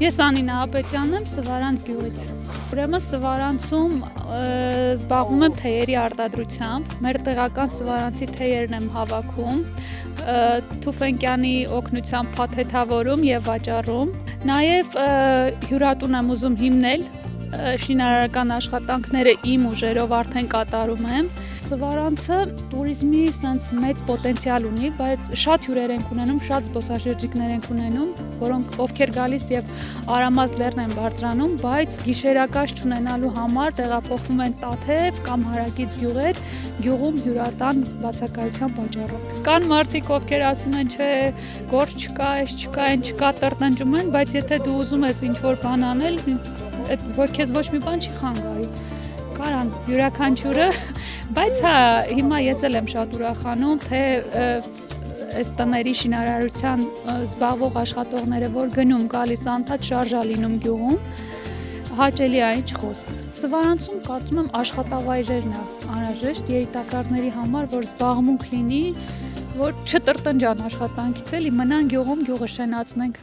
Ես Անինա Ապետյանն եմ, Սվարանց գյուղից։ Ուրեմն Սվարանցում զբաղվում եմ թեյերի արտադրությամբ, մեր տեղական սվարանցի թեյերն եմ հավաքում, Թուֆենկյանի օգնությամբ փաթեթավորում եւ վաճառում, նաեւ հյուրատուն եմ ուզում հիմնել, շինարարական աշխատանքները իմ ուժերով արդեն կատարում եմ։ Սվարանցը տուրիզմի sense մեծ պոտենցիալ ունի, բայց շատ հյուրեր ենք ունենում, շատ զբոսաշրջիկներ ենք ունենում, որոնք ովքեր գալիս եւ Արամած լեռն են բարձրանում, բայց գիշերակաց չունենալու համար տեղափոխվում են Տաթև կամ հարակից գյուղեր, գյուղում հյուրատան բացակայության պատճառով։ Կան մարդիկ, ովքեր ասում են, չէ, գործ չկա, այս չկա, այն չկա, տրտնջում են, բայց եթե դու ուզում ես ինչ-որ բան անել, քեզ ոչ մի բան չի խանգարի։ Կարան յուրաքանչյուրը, բայց հա, հիմա ես էլ եմ շատ ուրախանում, թե այս տների շինարարության զբաղվող աշխատողները, որ գնում գալիս անդադ շարժա լինում գյուղում, հաճելի է, ինչ խոսք։ Սվարանցում կարծում եմ աշխատավայրերն է անհրաժեշտ երիտասարդների համար, որ զբաղմունք լինի, որ չտրտնջան աշխատանքից էլի, մնան գյուղում, գյուղը շենացնենք։